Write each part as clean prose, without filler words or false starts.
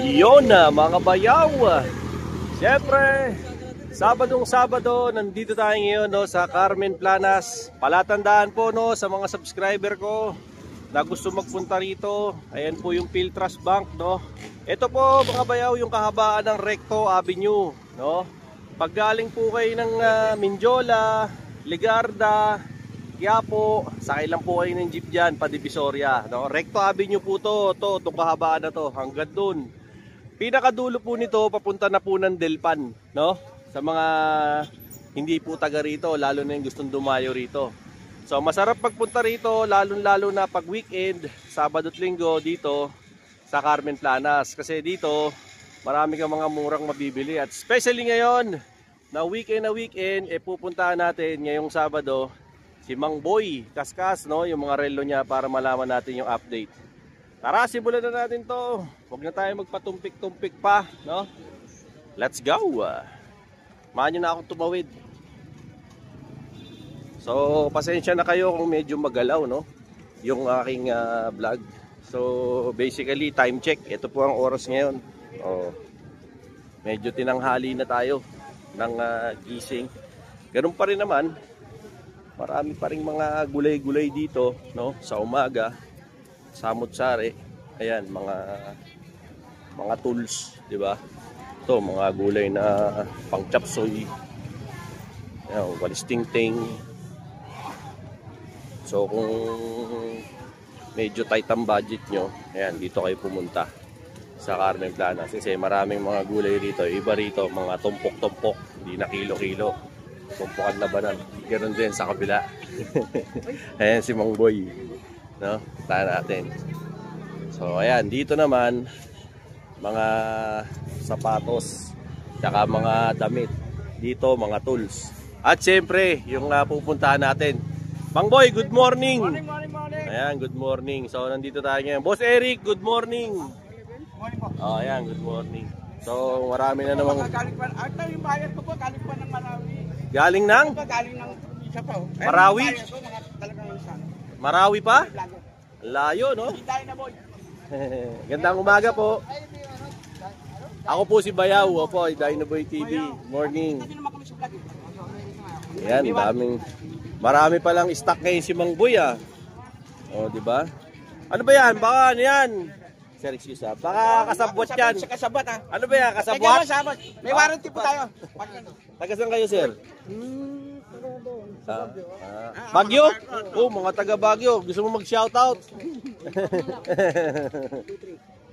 Yun na mga bayaw. Siyempre, Sabado, nandito tayo ngayon no, sa Carmen Planas. Palatandaan po no, sa mga subscriber ko na gusto magpunta rito. Ayan po yung Philtras Bank. No? Ito po mga bayaw yung kahabaan ng Recto Avenue. No? Paggaling po kayo ng Mindiola, Ligarda, Quiapo, sakay lang po kayo ng jeep dyan, pa Divisoria. No? Recto Avenue po itong kahabaan na to, hanggang dun. Pinakadulo po nito, papunta na po ng Delpan. No? Sa mga hindi po taga rito, lalo na yung gustong dumayo rito. So masarap pagpunta rito, lalo na pag weekend, Sabado at Linggo dito sa Carmen Planas. Kasi dito, marami kang mga murang mabibili. At especially ngayon, na weekend, pupuntahan natin ngayong Sabado, si Mang Boy Kaskas, no? Yung mga relo niya para malaman natin yung update. Tara, simulan na natin to. Huwag na tayo magpatumpik-tumpik pa, no? Let's go! Mahan nyo na akong tumawid. So, pasensya na kayo kung medyo magalaw, no? Yung aking vlog. So, basically, time check. Ito po ang oras ngayon. Oh, medyo tinanghali na tayo ng gising. Ganun pa rin naman. Marami pa rin mga gulay-gulay dito, no? Sa umaga. Samut-sari. Ayan, mga tools, di ba? Ito, mga gulay na pang chapsoy. Ayan, walis ting-ting. So, kung medyo tight ang budget nyo, ayan, dito kayo pumunta sa Carmen Planas. Kasi maraming mga gulay rito. Iba rito, mga tumpok-tumpok. Hindi na kilo-kilo. Tumpukan na banan. Ganoon din sa kabila. Ayan si Mang Boy. No? Tahan natin. So, ayan, dito naman, mga sapatos, tsaka mga damit. Dito, mga tools. At syempre, yung pupuntahan natin. Mang Boy, good morning! Morning. Ayan, good morning. So, nandito tayo ngayon. Boss Eric, good morning! Morning po. Oh, ayan, good morning. So, marami na namang... Galing pa, yung bayad ko po, galing pa ng Marawi. Galing ng? Galing ng isa pa. Marawi? Ko, talagang isa. Marawi pa? Layo, no? Hindi na boy. Gandang umaga po. Ako po si Bayaw, po, Dinoboy TV. Morning. Ayan, marami pa lang stock ngayon si Mang Boy, ah. O, di ba? Ano ba yan? Baka ano yan? Sir, excuse, ah. Baka kasabwat yan. Kasabwat, ha? Ano ba yan? Kasabwat? May warranty po tayo. Tagasan kayo, sir? Bagyo? Oh, mga taga Bagyo. Gusto mo mag-shoutout?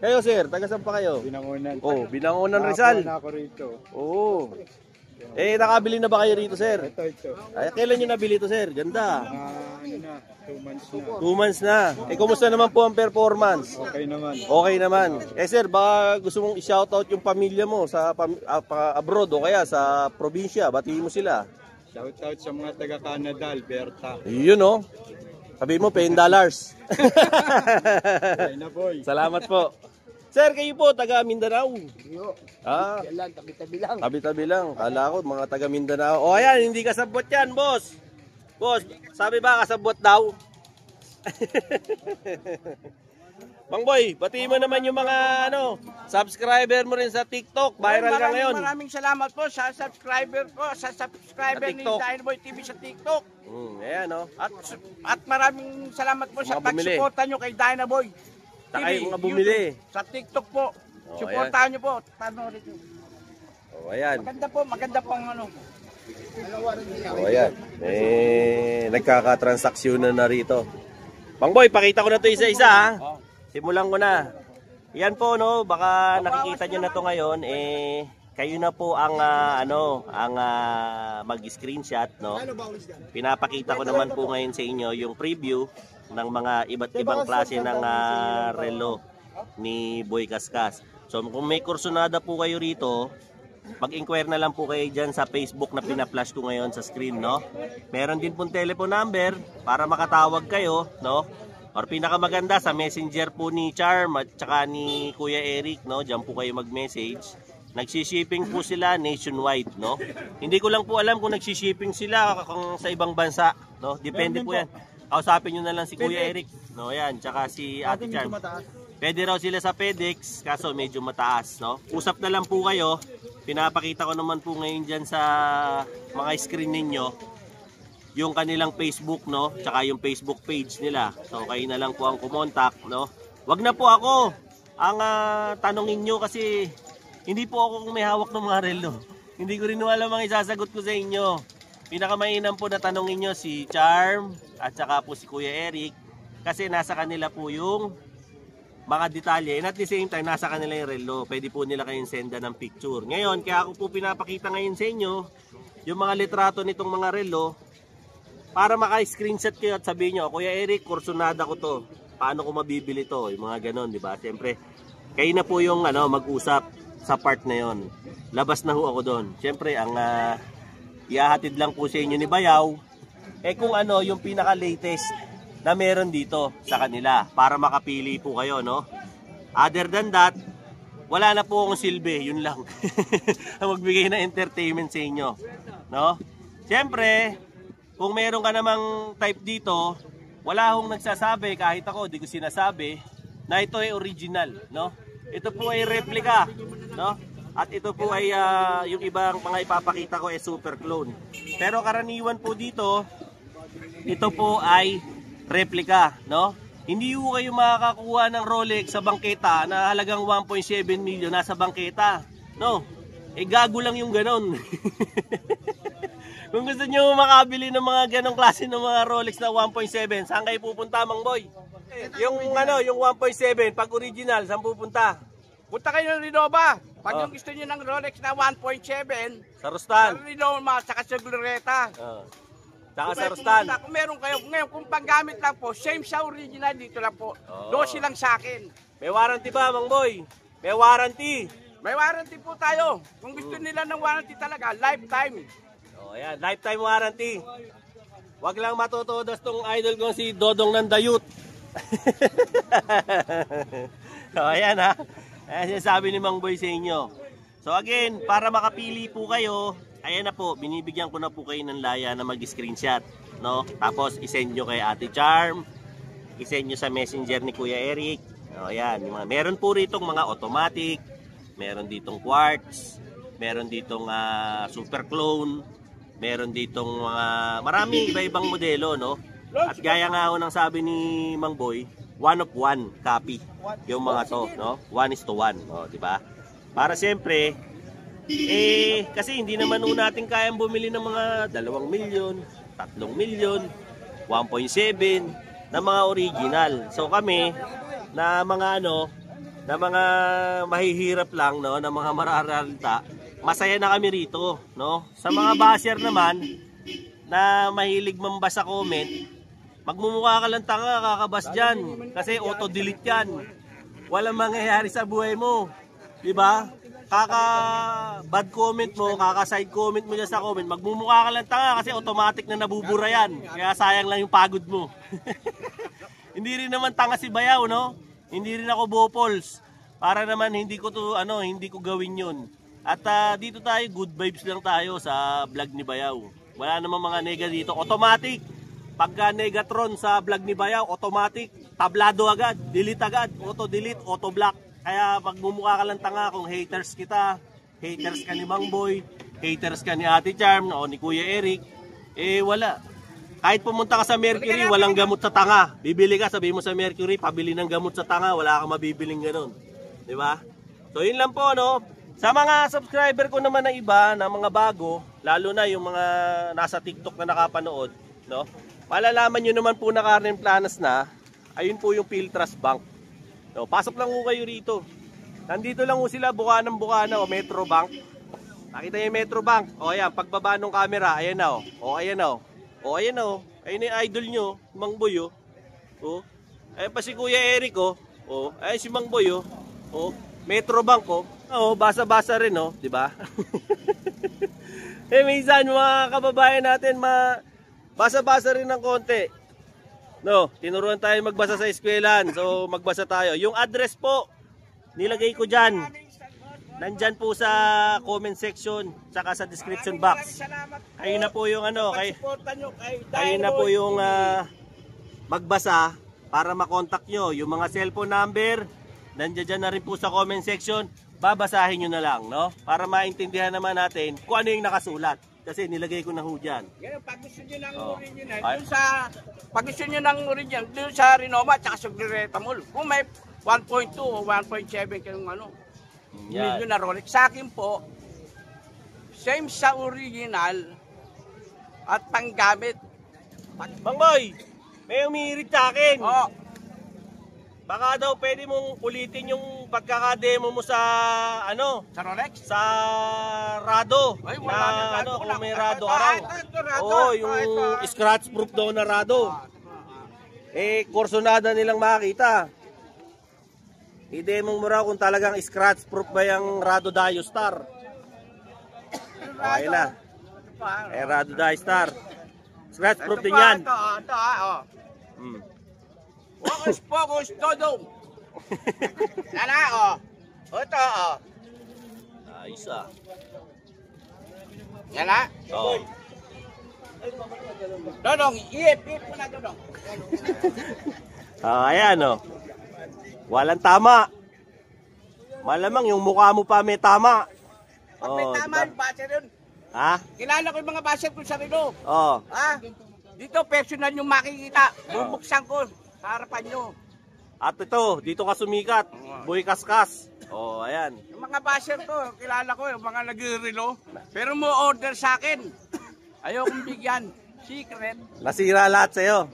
Kayo, sir, tagasan pa kayo? Binangonan. Oh, Binangonan Rizal. Ako rito. Oo. Nakabili na ba kayo rito, sir? Ito. Ay, kailan nyo nabili ito, sir? Ganda. 2 months na. 2 months na. Kumusta naman po ang performance? Okay naman. Okay naman. Sir, baka gusto mong i-shoutout yung pamilya mo sa abroad o kaya sa probinsya. Batiin mo sila. Shoutout sa mga taga Canada, Alberta. Yun, no? Sabi mo, $10. Ay na boy. Salamat po. Sir, kayo po, taga Mindanao. Yo. Ah, Yan, tabi-tabi lang. tabi-tabi lang. Kala ko, mga taga Mindanao. O, ayan, hindi kasabot yan, boss. Boss, sabi ba kasabot daw? Mang Boy, batiin mo naman yung mga subscriber mo rin sa TikTok. Viral ka ngayon. Maraming salamat po sa subscriber ko, sa subscriber ni TikTok. Dinoboy TV sa TikTok. Ayan, no? At maraming salamat po sa Mga bumili. pagsuporta nyo kay Dinoboy Saka yung mga bumili. YouTube, sa TikTok po. Oh, Suportahan nyo po. Panoorin nyo. O, ayan. Maganda po ang ano. O, ayan. Nagkakatransaksyonan na rito. Mang Boy, pakita ko na to isa-isa, ha? Simulan ko na. Yan po, no? Baka nakikita nyo na to ngayon. Kayo na po ang mag-screenshot, no? Pinapakita ko naman po ngayon sa inyo yung preview ng mga iba't ibang klase ng relo ni Boy Kaskas. So kung may kursunada po kayo rito, mag-inquire na lang po kayo dyan sa Facebook na pina-flash ko ngayon sa screen, no? Meron din pong telephone number para makatawag kayo, no? Or pinakamaganda sa messenger po ni Charm at saka ni Kuya Eric, no? Diyan po kayo mag-message. Nagsishipping po sila nationwide, no? Hindi ko lang po alam kung nagsishipping sila kung sa ibang bansa, no? Depende po yan. Kausapin nyo na lang si Kuya Eric, no? Yan, tsaka si Ate Charm. Pwede raw sila sa FedEx, kaso medyo mataas, no? Usap na lang po kayo. Pinapakita ko naman po ngayon dyan sa mga screen ninyo yung kanilang Facebook, no? Tsaka yung Facebook page nila. So kayo na lang po ang kumontak, no? Wag na po ako ang tanongin nyo kasi hindi po ako kung may hawak ng mga relo. Hindi ko rin alam ang isasagot ko sa inyo. Pinakamainam po na tanongin nyo si Charm at saka po si Kuya Eric kasi nasa kanila po yung mga detalye, and at the same time nasa kanila yung relo. Pwede po nila kayong senda ng picture. Ngayon, kaya ako po pinapakita ngayon sa inyo yung mga litrato nitong mga relo para maka-screenshot kayo at sabihin nyo, Kuya Eric, kursunada ko to, paano ko mabibili to, yung mga ganon, di ba? Siyempre, kayo na po yung mag-usap sa part na yon. Labas na ho ako doon. Siyempre, ang ihahatid lang po sa inyo ni Bayaw kung yung pinaka-latest na meron dito sa kanila para makapili po kayo, no? Other than that, wala na po akong silbi, yun lang. Magbigay na entertainment sa inyo, no? Siyempre, kung meron ka namang type dito, wala akong nagsasabi, kahit ako, di ko sinasabi, na ito ay original, no? Ito po ay replica, no? At ito po ay yung ibang mga ipapakita ko ay super clone. Pero karaniwan po dito, ito po ay replica, no? Hindi po kayo makakakuha ng Rolex sa bangketa na halagang 1.7 million nasa bangketa, no? Gago lang yung ganon. Kung gusto nyo makabili ng mga ganong klase ng mga Rolex na 1.7, saan kayo pupunta, Mang Boy? Yung yung 1.7 pag original, saan pupunta? Punta kayo ng Renova. Pag yung gusto nyo ng Rolex na 1.7, sa Rustan. sa Renova, saka sa Glorieta. Saka sa Rustan. Kung meron kayo, ngayon kung panggamit lang po, same sa original, dito lang po. 12 lang sa akin. May warranty ba, Mang Boy? May warranty. May warranty po tayo. Kung gusto nila ng warranty talaga, lifetime. Ayan, lifetime warranty. Wag lang matutudas tong idol kong si Dodong Nandayut. Ayan ha. Ayan sinasabi ni Mang Boy sa inyo. So again, para makapili po kayo, ayan na po, binibigyan ko na po kayo ng laya na mag-screenshot, no? Tapos isend nyo kay Ate Charm, isend nyo sa messenger ni Kuya Eric. Ayan, meron po ritong mga automatic, meron ditong quartz, meron ditong super clone, meron ditong mga maraming iba-ibang modelo, no? At gaya nga ho ng sabi ni Mang Boy, 1 of 1 copy yung mga to, no? 1:1, di ba? Para siyempre, kasi hindi naman natin kayang bumili ng mga 2 milyon, 3 milyon, 1.7 na mga original. So kami na mga na mga mahihirap lang, no, na mga mararalta, masaya na kami rito, no? Sa mga basher naman na mahilig mambasa comment, magmumukha ka lang tanga, kakabas dyan kasi auto-delete yan. Walang mangyayari sa buhay mo, di ba? Kaka-bad comment mo, kaka-side comment mo dyan sa comment, magmumukha ka lang tanga kasi automatic na nabubura yan. Kaya sayang lang yung pagod mo. Hindi rin naman tanga si Bayaw, no? Hindi rin ako bopols. Para naman hindi ko gawin yun. At dito tayo, good vibes lang tayo sa vlog ni Bayaw. Wala namang mga nega dito. Automatic. Pagka negatron sa vlog ni Bayaw, automatic. Tablado agad. Delete agad. Auto-delete, auto-block. Kaya magmumukha ka lang tanga kung haters kita. Haters ka ni Mang Boy. Haters ka ni Ate Charm o ni Kuya Eric. Wala. Kahit pumunta ka sa Mercury, walang gamot sa tanga. Bibili ka, sabihin mo sa Mercury, pabili ng gamot sa tanga, wala kang mabibiling ganun. Di ba? So yun lang po, no? Sa mga subscriber ko naman na iba, na mga bago, lalo na yung mga nasa TikTok na nakapanood, no? Malalaman nyo naman po na Carmen Planas na, ayun po yung Philtras Bank. No, pasok lang po kayo rito. Nandito lang po sila, Bukana o Metro Bank. Nakita yung Metro Bank. O ayan, pagbaba ng camera, ayan na o. O ayan na o. O ayan o, ayun yung idol nyo, Mang Boy o. O, ayun pa si Kuya Eric o. O, ayun si Mang Boy o. O, Metro Bank o. O, basa-basa rin o, di ba? Minsan mga kababayan natin, basa-basa rin ng konti. No, tinuruan tayo magbasa sa eskwelahan, so magbasa tayo. Yung address po, nilagay ko dyan. Nandyan po sa comment section, saka sa description box. Kayo na po yung kayo na po yung magbasa para makontak nyo. Yung mga cellphone number, nandiyan dyan na rin po sa comment section. Babasahin nyo na lang, no? Para maintindihan naman natin kung ano yung nakasulat. Kasi nilagay ko na ho dyan. Ngayon, pag gusto nyo ng original, Ay. pag gusto nyo ng original, dun sa Renoma at sa Retamol, kung may 1.2 o 1.7 kayong Yan. million na Rolex. Sa akin po, same sa original at panggamit. Mang Boy, may umihirit sa akin. Oh, Baka daw pwede mong ulitin yung pagkakademo mo sa sa Rolex? sa Rado. Ay, wala na Rado. Kung may Rado Ah, araw. ito, Rado. Oo, yung Ito. scratch proof daw na Rado. Korsonada nilang makakita. I-demo mo raw kung talagang scratch proof ba yung Rado Dio Star. Okay na. Rado Dio Star. Scratch proof din yan. Ito, oh. Hmm. Focus, todo. Yan oh. Ito, oh. Ayos ah. Yan na. Oo. Dodong, ip mo na, Dodong. Ayan oh. Walang tama. Malamang yung mukha mo pa may tama. Pag may tama diba? yung basher yun. Ha? Kilala ko yung mga basher ko sa Rino. Oo. Ha? Dito, personal yung makikita. Bubuksan ko sa harapan nyo. At ito, dito ka sumikat. Boy Kaskas. Oh, ayan. Yung mga basher ko, kilala ko, yung mga nag-relo. Pero mo order sa akin. Ayokong bigyan. Secret. Nasira lahat sa'yo.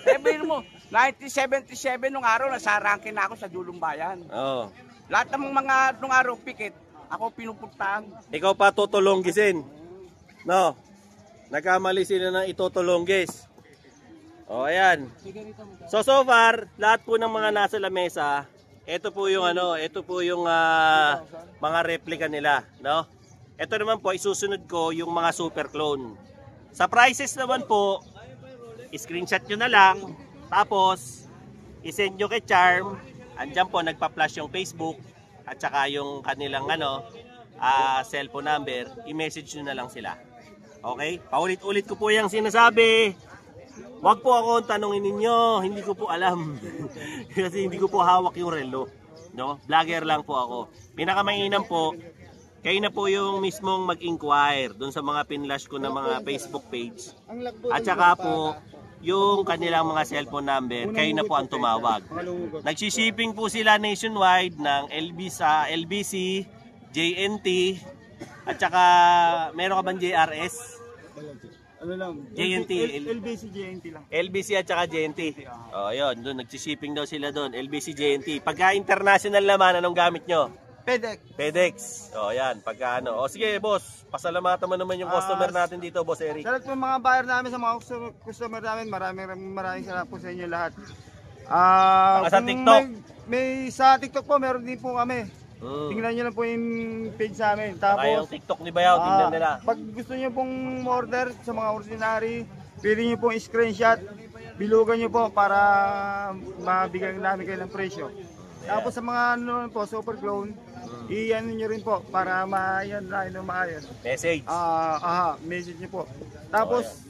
Sabihin mo, 1977 nung araw, nasa ranking na ako sa Dulong Bayan. Oo. Lahat ng mga nung araw pikit, ako pinupuntahan. Ikaw pa tutulonggisin. No? Nagkamali sila ng itutulonggis. O, ayan. So far, lahat po ng mga nasa lamesa, ito po yung mga replica nila, no? Ito naman po, isusunod ko yung mga super clone. Sa prices naman po, screenshot nyo na lang, tapos, isend nyo kay Charm, andyan po, nagpa-flash yung Facebook, at saka yung kanilang cellphone number, i-message nyo na lang sila. Okay? Paulit-ulit ko po yung sinasabi. Wag po ako tanungin ninyo, hindi ko po alam. Kasi hindi ko po hawak yung relo. No? Vlogger lang po ako. Pinakamainam po, kayo na po yung mismong mag-inquire doon sa mga pinlash ko na mga Facebook page. At saka po, yung kanilang mga cellphone number, kayo na po ang tumawag. Nagsishipping po sila nationwide ng LBC, JNT, at saka meron ka bang JRS? Ano lang? JNT. LBC JNT lang. LBC at saka JNT. Oh, yun. Doon, nagsishipping daw sila doon. LBC, JNT. Pagka international naman, anong gamit nyo? FedEx. FedEx. Oh, yan. Pagka ano. O, sige, boss. Pasalamatan mo naman yung customer natin dito, boss Eric. Sa lahat ng mga buyer namin, sa mga customer namin, maraming salamat po sa inyo lahat. Sa TikTok? May sa TikTok po, meron din po kami. Tingnan nyo lang po yung page namin. Tapos, yung TikTok ni Bayaw, tingnan nila. Pag gusto nyo pong order sa mga ordinary, pwede nyo pong screenshot, bilugan nyo po para mabigyan namin kayo ng presyo. Tapos sa mga po, super clone, i-ano nyo rin po para ma-yan na maayos. Message. Message nyo po. Tapos,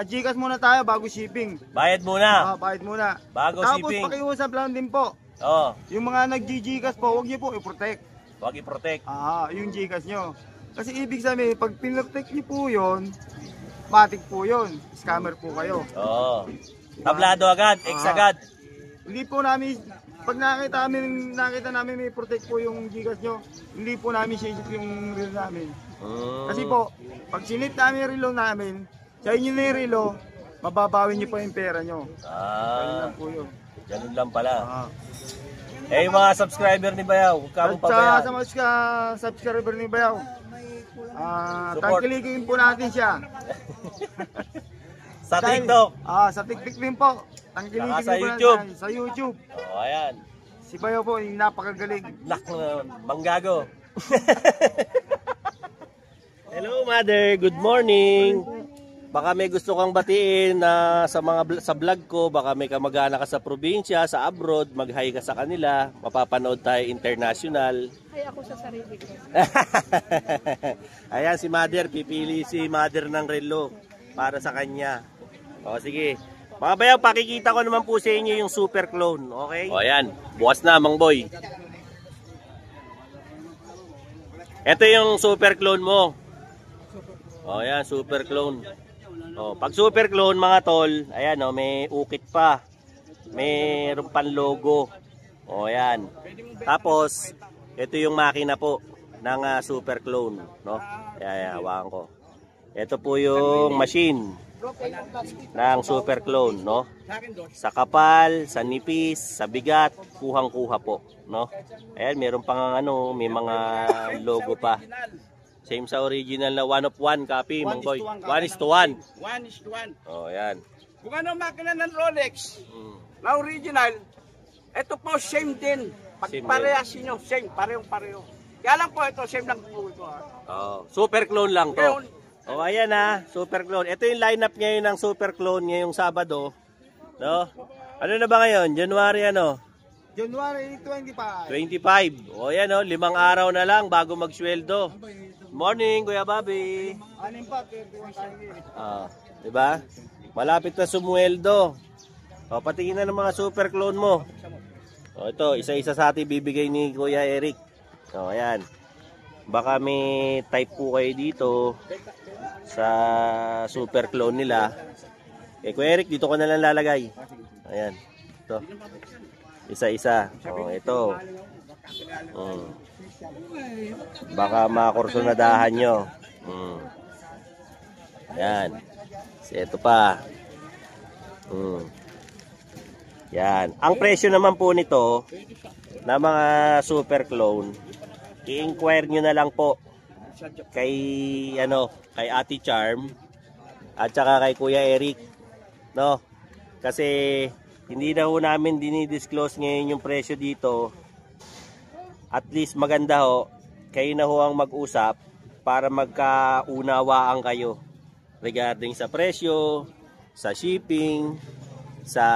Gcash muna tayo bago shipping. Bayad muna. Bayad muna. Bago Tapos, shipping. Tapos pakiusap lang din po. Yung mga nag-Gcash po, huwag nyo po i-protect. Huwag i-protect. Yung Gcash nyo. Kasi ibig sabihin, pag pinrotect nyo po yun, matik po yun. Scammer po kayo. Tablado agad, ex agad. Hindi po namin, pag nakita namin may protect po yung Gcash nyo, hindi po namin share yung relo namin. Kasi po, pag sinit namin yung relo namin, sa inyo na yung relo, mababawi nyo po yung pera nyo. Ganun lang po yun. Ganun lang pala. Yung mga subscriber ni Bayaw, huwag ka mong pabayaan. Sa mga subscriber ni Bayaw, tangkilikin po natin siya. Sa TikTok. Sa TikTok din po. Tangkilikin sa po YouTube. natin sa YouTube. Ayan. Si Bayaw po, yung napakagaling. Manggago. Hello mother, good morning. Baka may gusto kang batiin na sa vlog ko, baka may kamag-anak ka sa probinsya, sa abroad, mag-hi ka sa kanila, mapapanood tayo international. Hi ako sa sarili ko. Ayan si mother, pipili si mother ng relo para sa kanya. O sige, Mga bayaw, pakikita ko naman po sa inyo yung super clone, okay? O ayan, bukas na Mang Boy. Ito yung super clone mo. O ayan, super clone. O, pag super clone mga tol, ayan o, may ukit pa. Mayroon pang logo. O ayan. Tapos, ito yung makina po ng super clone, no? Ayan, hawakan ko. Ito po yung machine ng super clone, no? Sa kapal, sa nipis, sa bigat, kuhang-kuha po, no? Ayan, meron pang ano, may mga logo pa. Same sa original na 1 of 1 copy, Mang Boy. 1:1. 1:1. Oh, ayan. Kung ano makina ng Rolex na original, ito po same din. Pag Same parehas nyo, same, parehong-pareho. Kaya lang po ito, same lang po ito. Oh, super clone lang to. Oh, ayan ha, super clone. Ito yung lineup ngayon ng super clone ngayong Sabado. No? Ano na ba ngayon? January ano? January 25. 25. O yan o, 5 araw na lang bago magsweldo. Morning, Kuya Bobby. Anim pa, 31 tayo. Ah, diba? Malapit na sumweldo. O, patingin na ng mga super clone mo. O, ito, isa-isa sa atin bibigay ni Kuya Eric. O, ayan. Baka may type po kayo dito sa super clone nila. Kuya Eric, dito ko na lang lalagay. Ayan. Ito. Isa-isa. O, ito. Baka makursunadahan nyo. Yan. Ito pa. Yan. Ang presyo naman po nito na mga super clone, i-inquire nyo na lang po kay kay Ate Charm at saka kay Kuya Eric, no? Kasi hindi na ho namin dinidisclose ngayon yung presyo dito. At least maganda ho, kayo na ho ang mag-usap para magkaunawaan kayo regarding sa presyo, sa shipping, sa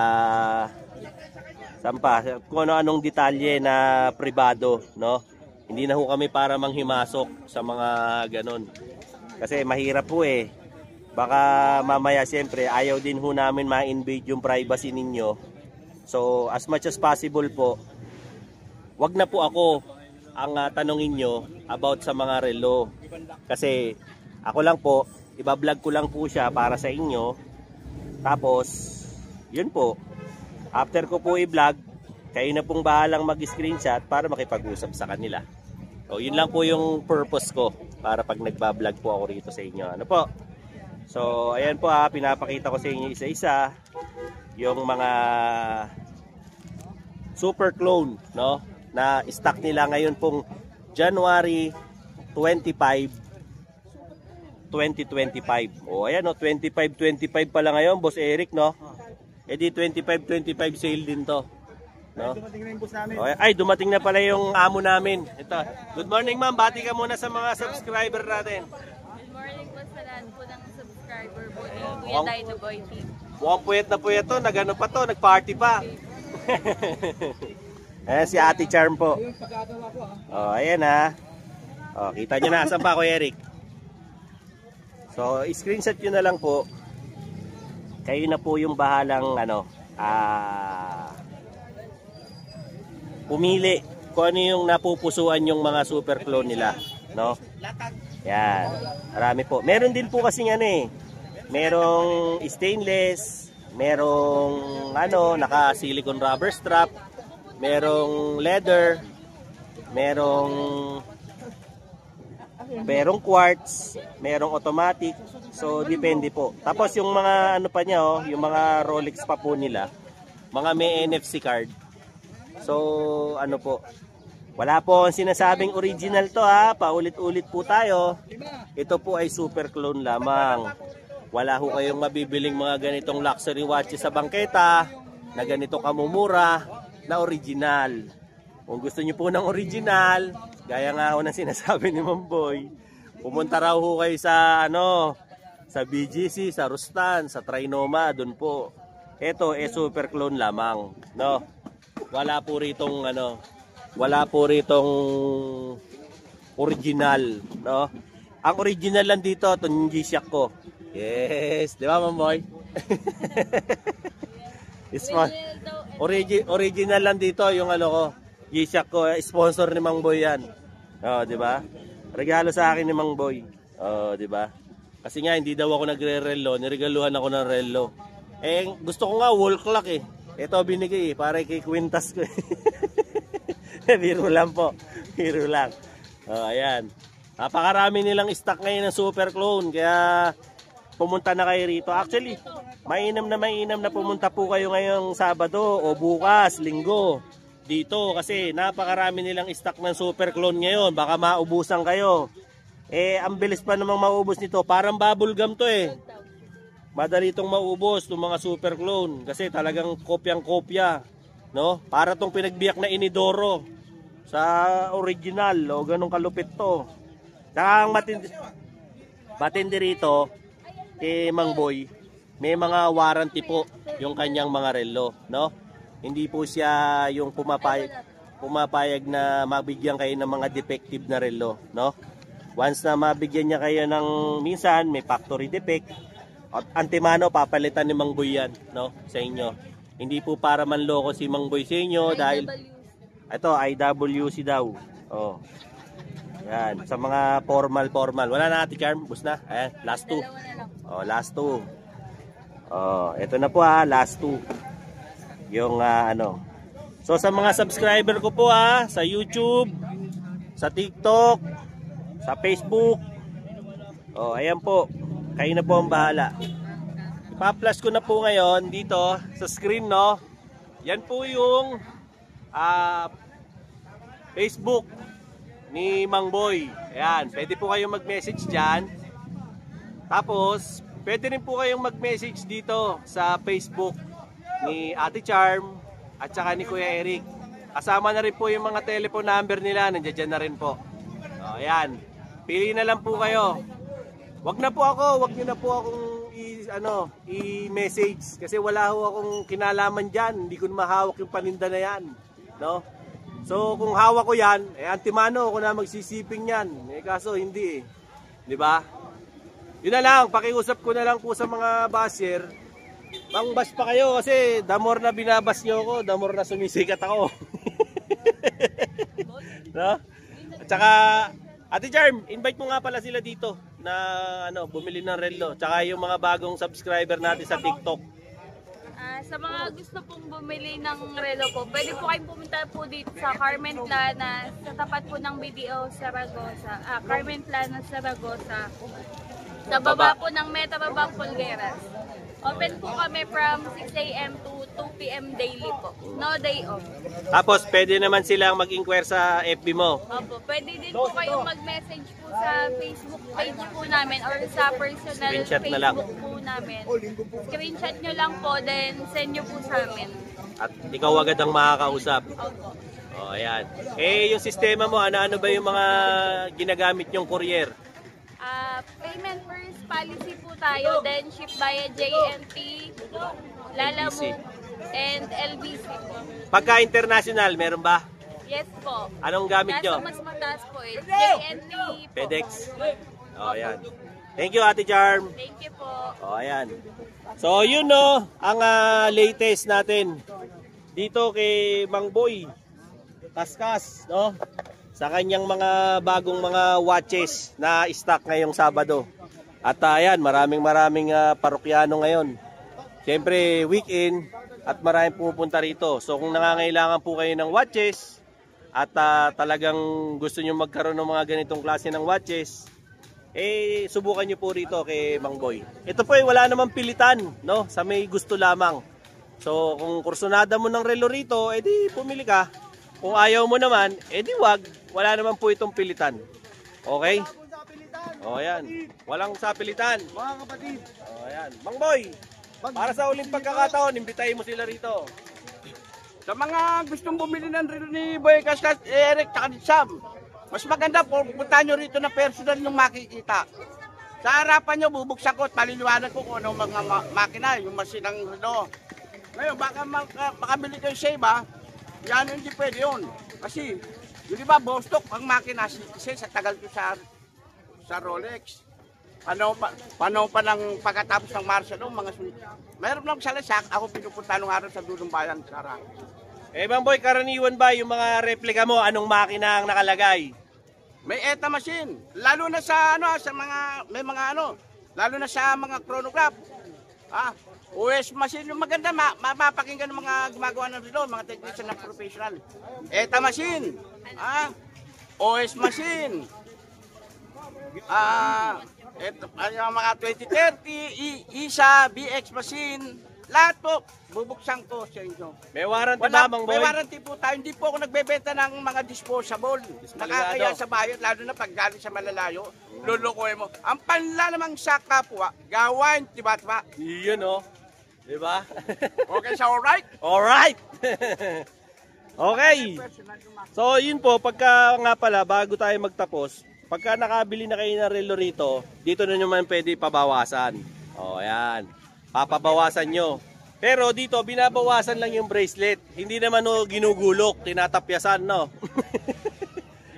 kung ano-anong detalye na pribado, no? Hindi na ho kami para manghimasok sa mga ganon. Kasi mahirap po eh. Baka mamaya siyempre ayaw din ho namin ma-invade yung privacy ninyo. So as much as possible po, wag na po ako ang tanongin nyo about sa mga relo. Kasi ako lang po, ibablog ko lang po siya para sa inyo. Tapos, yun po. After ko po i-vlog, kayo na pong bahalang mag-screenshot para makipag-usap sa kanila. So, yun lang po yung purpose ko para pag nagbablog po ako rito sa inyo. Ano po? So, ayan po pinapakita ko sa inyo isa-isa yung mga super clone, no? Na stock nila ngayon pong January 25, 2025. O ayan o, 25-25 pala ngayon, Boss Eric, no? E di 25-25 sale din to, no? Dumating na yung bus namin. Ay, dumating na pala yung amo namin. Ito. Good morning, ma'am. Bati ka muna sa mga subscriber natin. Good morning po sa lahat po ng subscriber po ni Kuya Dino Boy Team. Mukhang puyat to. Nagano pa to, nagparty pa. Ayan si Ate Charm po. Oh, ayan ha. Oh, kita nyo na. Asan pa ako, Eric? So, screenshot nyo na lang po. Kayo na po yung bahalang pumili kung ano yung napupusuan yung mga super clone nila, no? Yan. Marami po. Meron din po kasi merong stainless, merong naka silicone rubber strap, merong leather, merong quartz, merong automatic. So depende po. Tapos yung mga pa niya yung mga Rolex pa po nila, mga may NFC card. So po, wala po ang sinasabing original to paulit-ulit po tayo. Ito po ay super clone lamang. Wala ho kayong mabibiling mga ganitong luxury watches sa bangketa na ganito kamumura na original. Kung gusto niyo po ng original, gaya nga ho ng sinasabi ni Ma'am Boy, pumunta raw ho kayo sa sa BGC, sa Rustan, sa Trinoma, doon po. Ito super clone lamang, no? Wala po ritong original, no? Ang original lang dito, itong G-Shock ko. Yes, di ba, Ma'am Boy? Original lang dito yung ano ko. G-Shock ko, sponsor ni Mang Boy yan. Oh, di ba? Regalo sa akin ni Mang Boy. Oh, di ba? Kasi nga hindi daw ako nagre-relo, niregaluhan ako ng relo. Eh gusto ko nga wall clock eh. Ito binigay para kay Quintas ko. Biro lang po. Biro lang. Oh, ayan. Napakarami nilang stock ngayon ng Super Clone kaya pumunta na kayo rito. Actually, mainam na pumunta po kayo ngayong Sabado o bukas, Linggo dito kasi napakarami nilang stock ng Super Clone ngayon. Baka maubusan kayo. Eh, ang bilis pa namang maubos nito. Parang bubble gum to eh. Madali itong maubos itong mga Super Clone kasi talagang kopyang-kopya. No? Para itong pinagbiyak na inidoro sa original. O, ganun kalupit to. Saka ang matindi rito kay Mang Boy, may mga warranty po yung kanyang mga relo, no? Hindi po siya yung pumapayag na mabigyan kayo ng mga defective na relo, no? Once na mabigyan niya kayo ng minsan may factory defect, at antimano papalitan ni Mang Boy yan, no? Sa inyo. Hindi po para manloko si Mang Boy sa inyo dahil ito IWC daw. Oh. Yan, sa mga formal. Wala na Ate Charm, bus na. Ayan, last 2. Oh, last 2. Oh, ito na po last 2. Yung ano. So sa mga subscriber ko po sa YouTube, sa TikTok, sa Facebook. Oh, ayan po. Kayo na po ang bahala. Ipa-flash ko na po ngayon dito sa screen, no. Yan po yung Facebook ni Mang Boy. Ayan, pwede po kayong mag-message diyan. Tapos, pwede rin po kayong mag-message dito sa Facebook ni Ate Charm at saka ni Kuya Eric. Kasama na rin po yung mga telephone number nila, nandiyan na rin po. O, ayan. Pili na lang po kayo. Wag na po ako, wag niyo na po akong i-message kasi wala ho akong kinalaman diyan. Hindi ko mahawak yung paninda na 'yan, no? So kung hawak ko 'yan, antimano ako na magsisiping 'yan. Eh kaso hindi 'Di ba? Yun na lang, pakiusap ko na lang po sa mga basher. Pang-bash pa kayo kasi the more na binabas nyo ako, the more na sumisikat ako. No? At saka, Ate Charm, invite mo nga pala sila dito na bumili ng relo. Tsaka yung mga bagong subscriber natin sa TikTok. Sa mga gusto pong bumili ng relo po, pwede po kayong pumunta po dito sa Carmen Planas, sa tapat po ng BDO Saragossa. Carmen Planas Saragossa. Sa baba po ng Metro Bank Pulgueras. Open po kami from 6 AM to 2 PM daily po. No day off. Tapos pwede naman silang mag-inquire sa FB mo. Opo, pwede din po kayong mag-message po sa Facebook page po namin or sa personal Facebook po namin. Screenshot nyo lang po, then send nyo po sa amin. At ikaw agad ang makakausap. Opo. Oh, ayan. Eh, yung sistema mo, ano-ano ba yung mga ginagamit yung courier? Payment first policy po tayo, then ship via JNT, Lalamove, and LBC po. Pagka international, meron ba? Yes po. Anong gamit nyo? Nasa mas mataas po JNT po. FedEx. Oh, ayan. Thank you, Ate Charm. Thank you po. Oh, ayan. So, yun ang latest natin dito kay Mang Boy Kaskas, no? Sa kanyang mga bagong mga watches na stock ngayong Sabado. At ayan, maraming parokyano ngayon. Siyempre, weekend at maraming pumupunta rito. So kung nangangailangan po kayo ng watches at talagang gusto nyo magkaroon ng mga ganitong klase ng watches, eh subukan nyo po rito kay Mang Boy. Ito po wala namang pilitan, no? Sa may gusto lamang. So kung kursunada mo ng relo rito, edi pumili ka. Kung ayaw mo naman, edi wag. Wala naman po itong pilitan. Okay? O yan. Walang sapilitan. Mga kapatid. O yan. Mang Boy, para sa uling pagkakataon, imbitahin mo sila rito. Sa mga gustong bumili ng relo ni Boy Kaskas, Eric, at Sam, mas maganda po, punta nyo rito na personal yung makikita. Sa harapan nyo, bubuksan ko at paliliwanag ko kung anong mga makina, yung masinang relo. Ngayon, baka makabili kayo sa iba, yan hindi pwede yun. Kasi, yun diba, Bostok ang makina, kasi sa tagal ko sa Rolex. Panahon pa ng pagkatapos ng Marso, no, mayroon lang sa Lasak, ako pinupunta nung araw sa Dulong Bayan, Sara. Bang boy, karaniwan ba yung mga replika mo, anong makina ang nakalagay? May ETA machine, lalo na sa lalo na sa mga chronograph. OS machine, yung maganda, mapapakinggan ng mga gumagawa ng relo, mga technician na professional. ETA machine, OS machine, mga 2030, ISA, BX machine, lahat po, bubuksan ko sa inyo. May warranty ba, Mang Boy? May warranty po tayo. Hindi po ako nagbebenta ng mga disposable. Nakakaya sa bayan, lalo na pag galing sa malalayo. Lulukoy mo. Ang panla namang sa kapwa, gawain, diba? Yun, oh. Diba? Okay, so alright? Alright! Okay. So, yun po, pagka nga pala, bago tayo magtapos, pagka nakabili na kayo ng relo rito, dito na naman pwede pabawasan. O, ayan. Papabawasan nyo. Pero dito, binabawasan lang yung bracelet. Hindi naman ginugulok, tinatapyasan, no?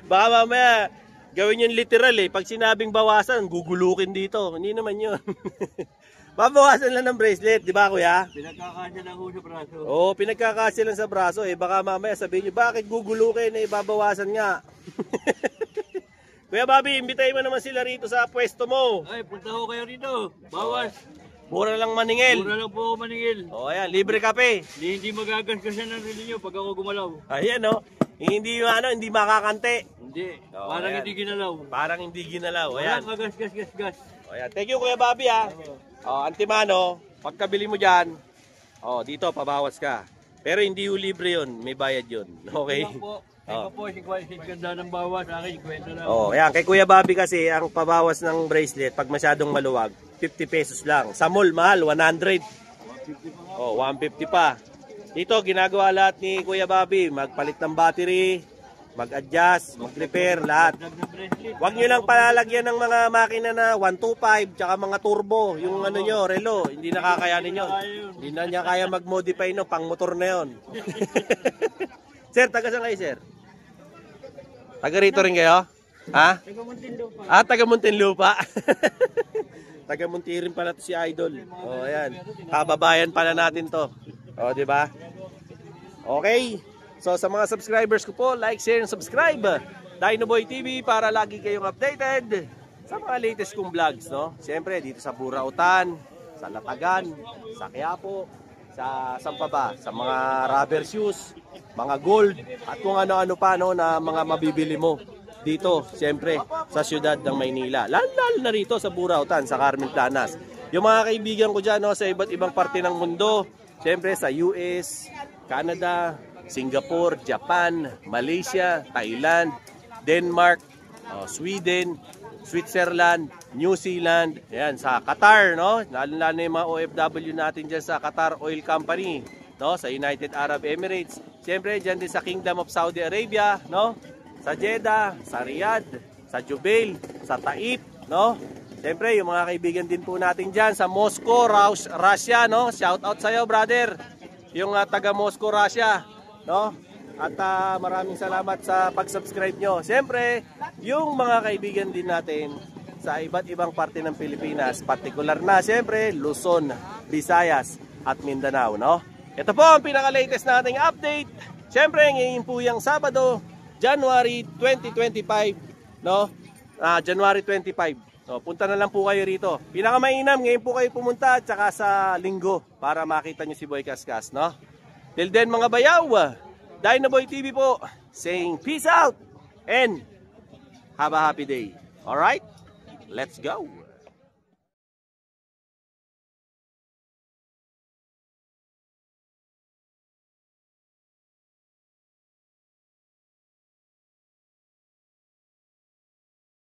Baka mamaya, gawin yung literal eh. Pag sinabing bawasan, gugulukin dito. Hindi naman yun. Babawasan lang ng bracelet, di ba kuya? Pinagkakasya lang sa braso. Oo, pinagkakasya lang sa braso eh. Baka mamaya sabihin nyo, bakit gugulukin eh, babawasan nga. Kuya Bobby, imbitahin mo naman sila rito sa pwesto mo. Ay, punta ho kayo rito. Bawas. Mura lang maningil. Mura lang po maningil. O ayan, libre kape. Hindi magagasgasan ng relo nyo pag ako gumalaw. Ayan o, hindi makakante. Hindi, Oo, parang ayan. hindi ginalaw. Parang hindi ginalaw. Ayan. Walang kagas-gas-gas-gas. O, ayan. Thank you Kuya Bobby ha. O, Antimano, pagkabili mo dyan, o, dito pabawas ka. Pero hindi yung libre yun, may bayad yun. Okay? Ito po, ito po, 50 ganda ng bawas. Akin, 50 lang. O, ayan. Kay Kuya Bobby kasi, ang pabawas ng bracelet, pag masyadong maluwag, 50 pesos lang. Sa mall, mahal, 100. O, 150 pa. Dito, ginagawa lahat ni Kuya Bobby. Magpalit ng battery, mag-adjust, mag-repair, lahat. Huwag nyo lang palalagyan ng mga makina na 125, tsaka mga turbo, yung ano nyo, relo. Hindi nakakayanin yun. Hindi na niya kaya mag-modify no, pang motor na yun. Sir, taga saan kayo, sir? Taga rito rin kayo? Ha? Taga Muntinlupa. Taga Muntinlupa. Taga Muntirin pala to si Idol. Oh, ayan. Kababayan pala natin to. Oh, di ba? Okay. So sa mga subscribers ko po, like, share, and subscribe Dinoboy TV para lagi kayong updated sa mga latest kong vlogs, no? Siyempre dito sa Burautan, sa Latagan, sa Quiapo, sa saan pa ba? Sa mga rubber shoes, mga gold, at kung ano-ano pa no, na mga mabibili mo dito, siyempre sa siyudad ng Maynila. Lalo na rito sa Burautan, sa Carmen Planas. Yung mga kaibigan ko dyan no, sa iba't ibang parte ng mundo, siyempre sa US, Canada, Singapore, Japan, Malaysia, Thailand, Denmark, Sweden, Switzerland, New Zealand, ayan, sa Qatar, no? Lalo na yung mga OFW natin dyan sa Qatar Oil Company, no? Sa United Arab Emirates. Siyempre, dyan din sa Kingdom of Saudi Arabia, no? Sa Jeddah, sa Riyadh, sa Jubail, sa Taif, no? Siyempre, yung mga kaibigan din po natin dyan sa Moscow, Russia, no? Shout out sa'yo, brother. Yung taga Moscow, Russia, no? At maraming salamat sa pag-subscribe nyo. Siyempre, yung mga kaibigan din natin sa iba't ibang parte ng Pilipinas, particular na, siyempre, Luzon, Visayas, at Mindanao, no? Ito po ang pinaka-latest nating update. Siyempre, ngayon po yung Sabado, January 2025, no? January 25. So, punta na lang po kayo rito. Pinakamainam, ngayon po kayo pumunta at saka sa Linggo para makita nyo si Boy Kaskas, no? Till then mga bayaw, Dinoboy TV po saying peace out and have a happy day. Alright? Let's go!